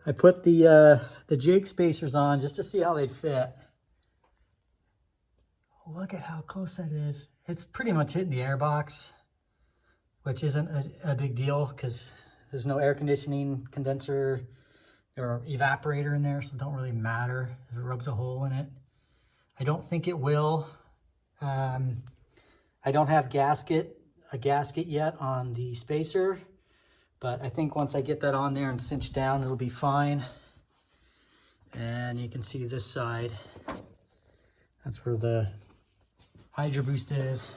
I put the jig spacers on just to see how they'd fit. Look at how close that is. It's pretty much hitting the air box, which isn't a big deal because there's no air conditioning condenser or evaporator in there, so it don't really matter if it rubs a hole in it. I don't think it will. I don't have a gasket yet on the spacer, but I think once I get that on there and cinched down, it'll be fine. And you can see this side. That's where the HYDROBOOST is.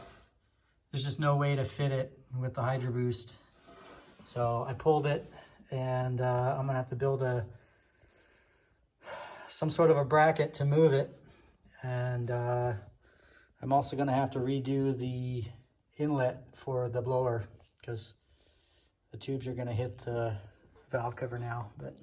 There's just no way to fit it with the HYDROBOOST. So I pulled it, and I'm gonna have to build some sort of a bracket to move it. And I'm also gonna have to redo the inlet for the blower because the tubes are gonna hit the valve cover now. But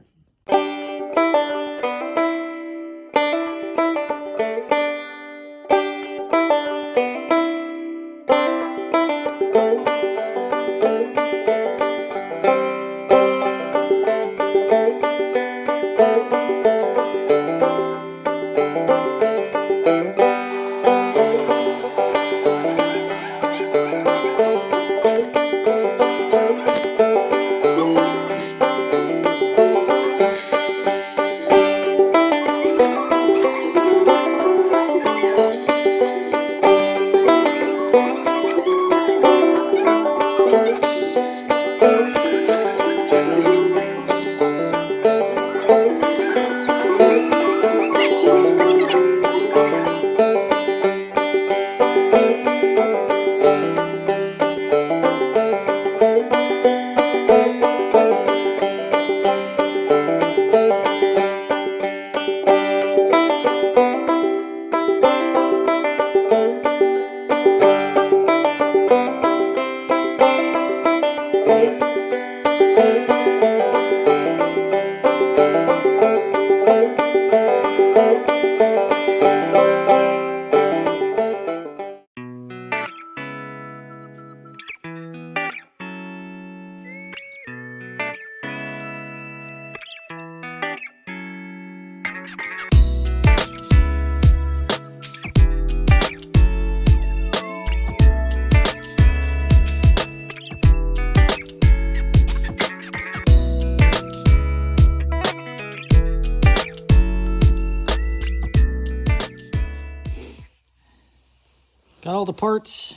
got all the parts,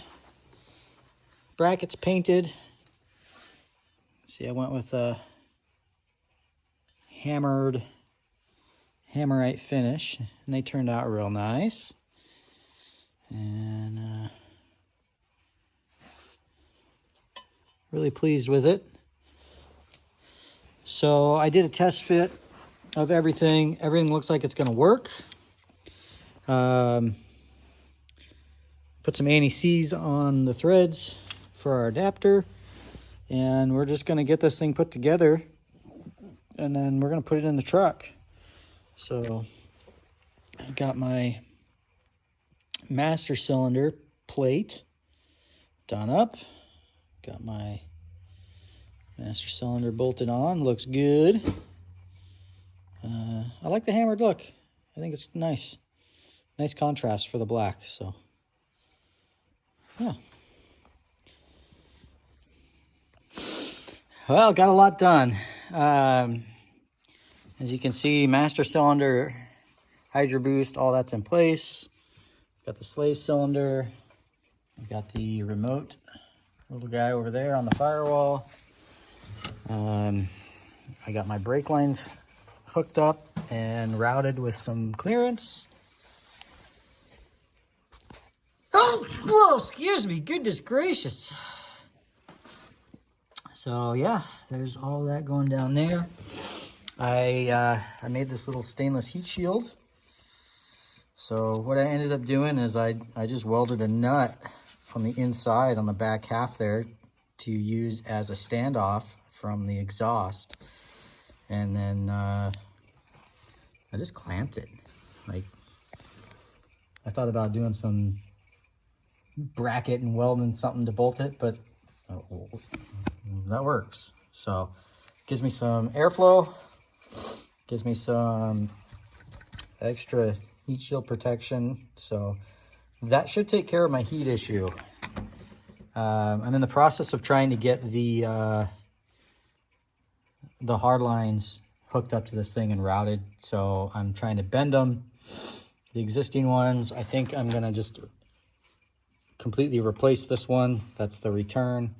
brackets painted. See, I went with a hammerite finish, and they turned out real nice. And really pleased with it. So I did a test fit of everything. Everything looks like it's gonna work. Put some anti-seize on the threads for our adapter, and we're just gonna get this thing put together, and then we're gonna put it in the truck. So I've got my master cylinder plate done up. Got my master cylinder bolted on, looks good. I like the hammered look. I think it's nice. Nice contrast for the black, so. Yeah. Well, got a lot done. As you can see, master cylinder, HYDROBOOST, all that's in place. Got the slave cylinder. I've got the remote little guy over there on the firewall. I got my brake lines hooked up and routed with some clearance. Oh, whoa, excuse me, goodness gracious. So yeah, there's all that going down there. I made this little stainless heat shield. So what I ended up doing is I just welded a nut on the inside on the back half there to use as a standoff from the exhaust. And then I just clamped it. Like, I thought about doing some bracket and welding something to bolt it, but that works. So it gives me some airflow Gives me some extra heat shield protection, so that should take care of my heat issue. I'm in the process of trying to get the hard lines hooked up to this thing and routed, so I'm trying to bend them. The existing ones, I think I'm gonna just completely replace this one. That's the return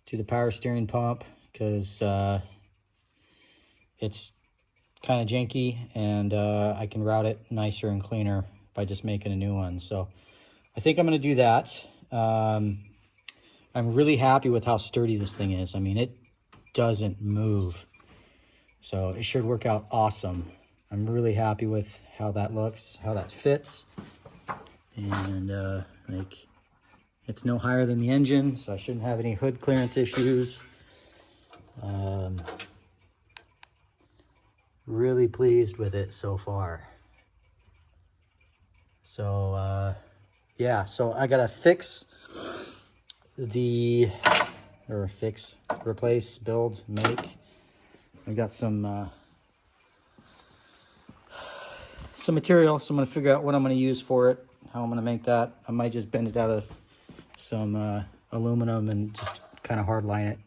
to the power steering pump, because it's kind of janky, and I can route it nicer and cleaner by just making a new one. So I think I'm going to do that. I'm really happy with how sturdy this thing is. I mean, it doesn't move, so it should work out awesome. I'm really happy with how that looks, how that fits, and like, it's no higher than the engine, so I shouldn't have any hood clearance issues. Really pleased with it so far. So yeah, so I gotta replace, build, make. I got some material, so I'm gonna figure out what I'm gonna use for it, how I'm gonna make that. I might just bend it out of some aluminum and just kind of hard line it.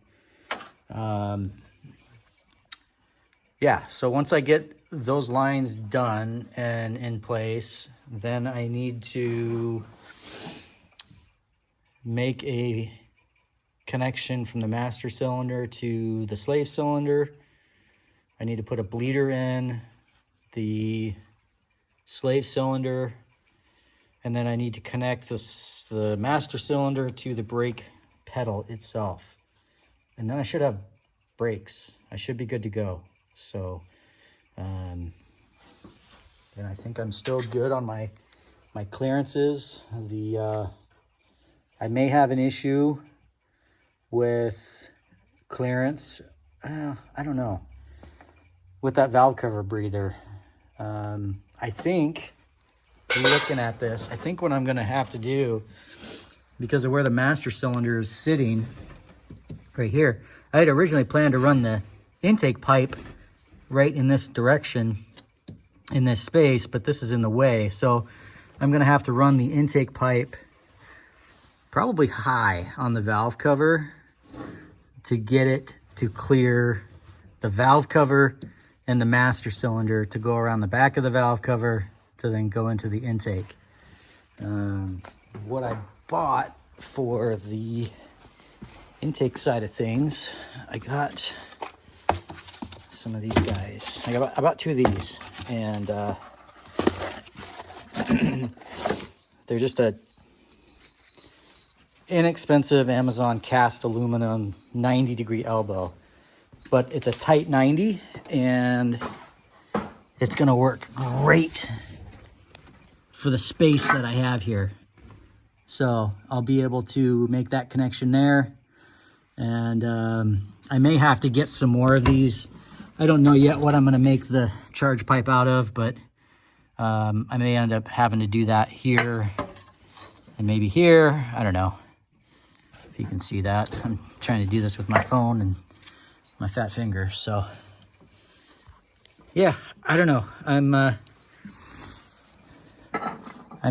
Yeah, so once I get those lines done and in place, then I need to make a connection from the master cylinder to the slave cylinder. I need to put a bleeder in the slave cylinder, and then I need to connect the master cylinder to the brake pedal itself. And then I should have brakes. I should be good to go. So, and I think I'm still good on my clearances. I may have an issue with clearance. I don't know, with that valve cover breather. I think, looking at this, I think what I'm going to have to do, because of where the master cylinder is sitting right here, I had originally planned to run the intake pipe right in this direction, in this space, but this is in the way. So I'm going to have to run the intake pipe probably high on the valve cover to get it to clear the valve cover and the master cylinder, to go around the back of the valve cover to then go into the intake. What I bought for the intake side of things, I got some of these guys. I bought two of these, and they're just a inexpensive Amazon cast aluminum 90-degree elbow, but it's a tight 90, and it's gonna work great for the space that I have here. So I'll be able to make that connection there, and I may have to get some more of these. I don't know yet what I'm going to make the charge pipe out of, but I may end up having to do that here and maybe here. I don't know if you can see that. I'm trying to do this with my phone and my fat finger. So yeah, I don't know. I'm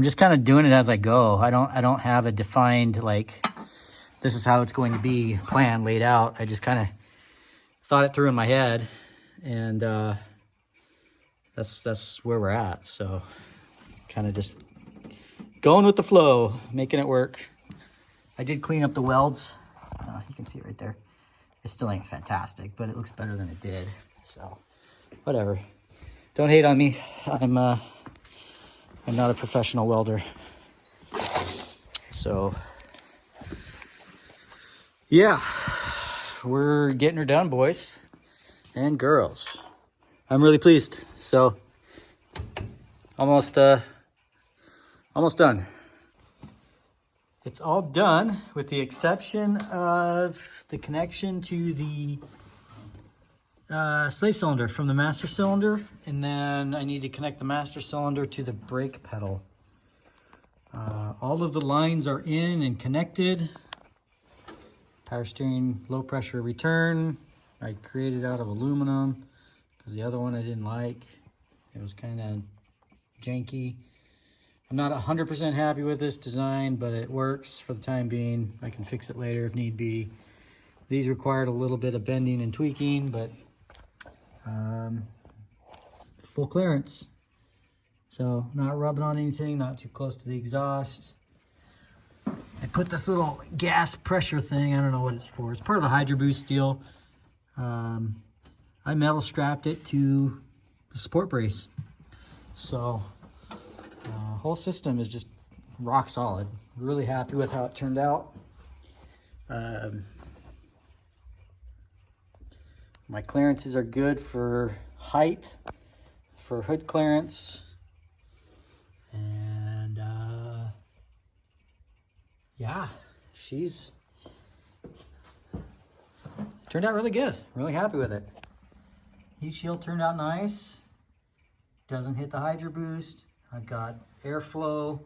just kind of doing it as I go. I don't have a defined, like, this is how it's going to be planned, laid out. I just kind of thought it through in my head, and that's where we're at. So kind of just going with the flow, making it work. I did clean up the welds. You can see it right there. It still ain't fantastic, but it looks better than it did. So whatever. Don't hate on me. I'm not a professional welder. So yeah, we're getting her done, boys and girls. I'm really pleased. So almost done. It's all done with the exception of the connection to the slave cylinder from the master cylinder, and then I need to connect the master cylinder to the brake pedal. All of the lines are in and connected. Power steering low pressure return I created out of aluminum. because the other one I didn't like. It was kind of janky. I'm not 100% happy with this design, but it works for the time being. I can fix it later if need be. These required a little bit of bending and tweaking, but full clearance. So not rubbing on anything, not too close to the exhaust. I put this little gas pressure thing, I don't know what it's for. It's part of the HYDROBOOST deal. I metal strapped it to the support brace. So whole system is just rock solid. Really happy with how it turned out. My clearances are good for height, for hood clearance, and yeah, she's turned out really good. Really happy with it. Heat shield turned out nice. Doesn't hit the HYDROBOOST. I've got airflow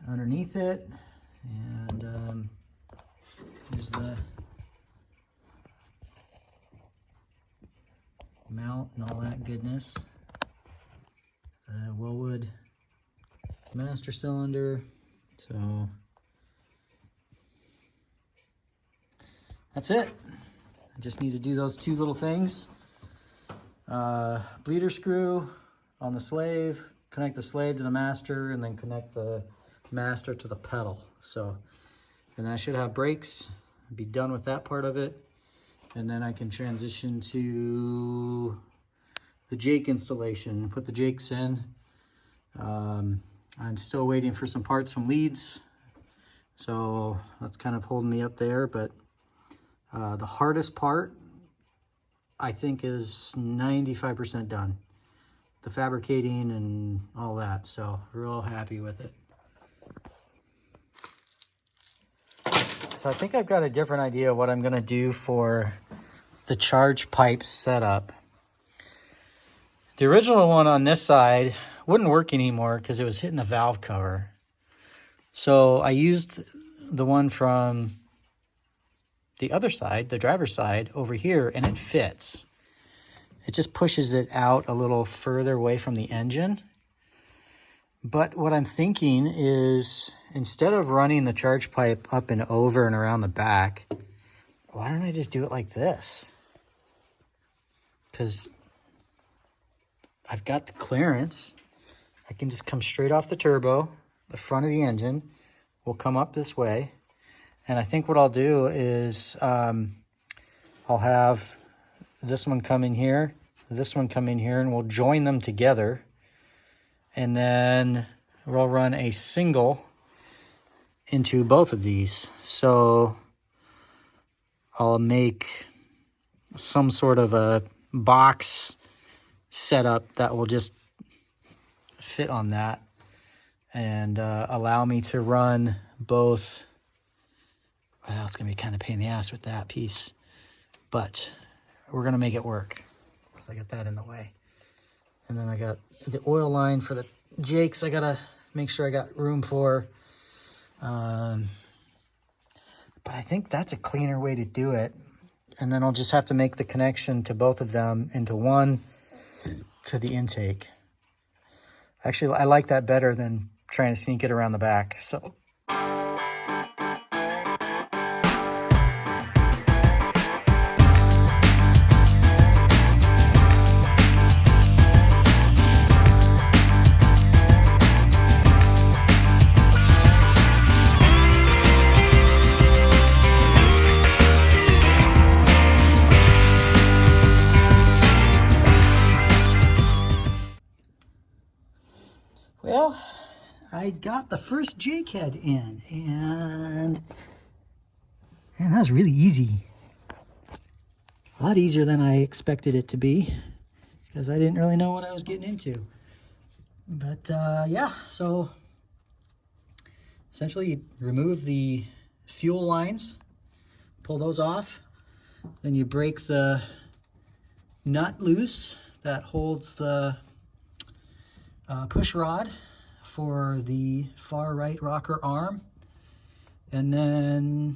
underneath it, and here's the mount and all that goodness. Wellwood master cylinder. So that's it. I just need to do those two little things. Bleeder screw on the slave, connect the slave to the master, and then connect the master to the pedal. So, and I should have brakes, be done with that part of it. And then I can transition to the Jake installation, put the Jakes in. I'm still waiting for some parts from Leeds, so that's kind of holding me up there. But the hardest part, I think, is 95% done. The fabricating and all that, so real happy with it. So I think I've got a different idea of what I'm gonna do for the charge pipe setup. The original one on this side wouldn't work anymore because it was hitting the valve cover. So I used the one from the other side, the driver's side, over here, and it fits. It just pushes it out a little further away from the engine. But what I'm thinking is, instead of running the charge pipe up and over and around the back, why don't I just do it like this? Because I've got the clearance. I can just come straight off the turbo. The front of the engine will come up this way. And I think what I'll do is I'll have this one come in here, this one come in here, and we'll join them together. And then we'll run a single into both of these. So I'll make some sort of a box setup that will just fit on that and allow me to run both. Well, it's gonna be kind of a pain in the ass with that piece, but we're gonna make it work because I got that in the way. And then I got the oil line for the Jakes. I gotta make sure I got room for. But I think that's a cleaner way to do it. And then I'll just have to make the connection to both of them into one to the intake. Actually, I like that better than trying to sneak it around the back. So. Well, I got the first Jake head in, and man, that was really easy. A lot easier than I expected it to be, because I didn't really know what I was getting into. But yeah, so essentially you remove the fuel lines, pull those off, then you break the nut loose that holds the push rod for the far right rocker arm, and then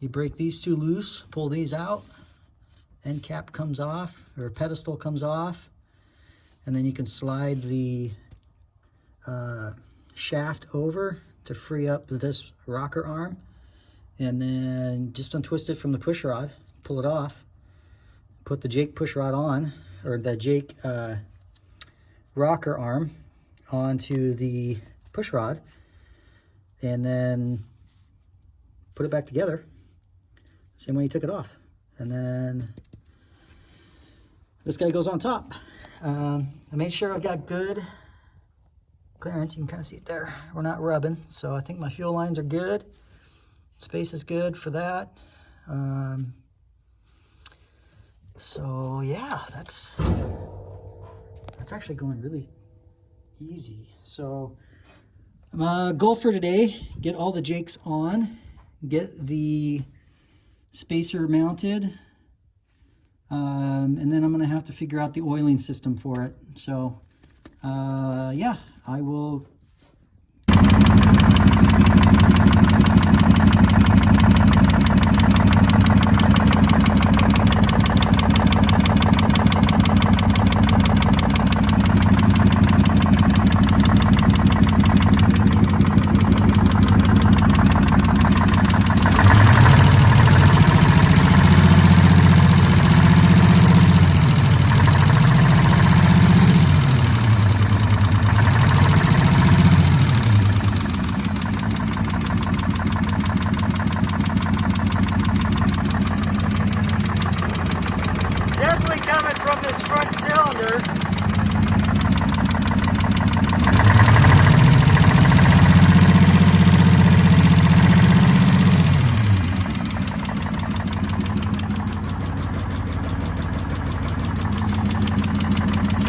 you break these two loose, pull these out, end cap comes off, or pedestal comes off, and then you can slide the shaft over to free up this rocker arm, and then just untwist it from the push rod, pull it off, put the Jake push rod on, or the Jake rocker arm onto the push rod, and then put it back together same way you took it off. And then this guy goes on top. I made sure I've got good clearance. You can kind of see it there. We're not rubbing, so I think my fuel lines are good. Space is good for that. So yeah, that's actually going really easy. So goal for today: get all the Jakes on, get the spacer mounted, and then I'm gonna have to figure out the oiling system for it. So yeah, I will.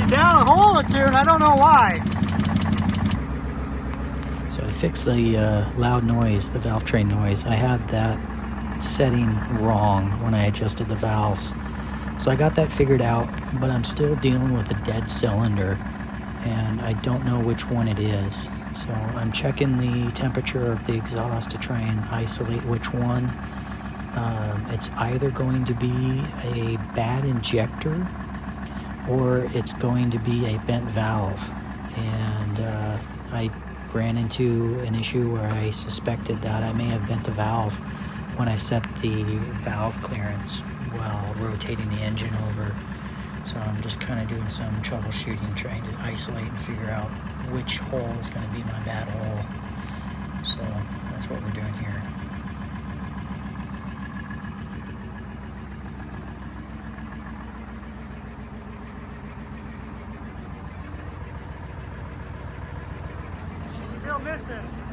Down a hole or two, and I don't know why. So I fixed the loud noise, the valve train noise. I had that setting wrong when I adjusted the valves. So I got that figured out, but I'm still dealing with a dead cylinder, and I don't know which one it is. So I'm checking the temperature of the exhaust to try and isolate which one. It's either going to be a bad injector, or it's going to be a bent valve. And I ran into an issue where I suspected that I may have bent the valve when I set the valve clearance while rotating the engine over. So I'm just kind of doing some troubleshooting, trying to isolate and figure out which hole is going to be my bad hole. So that's what we're doing here. Still missing.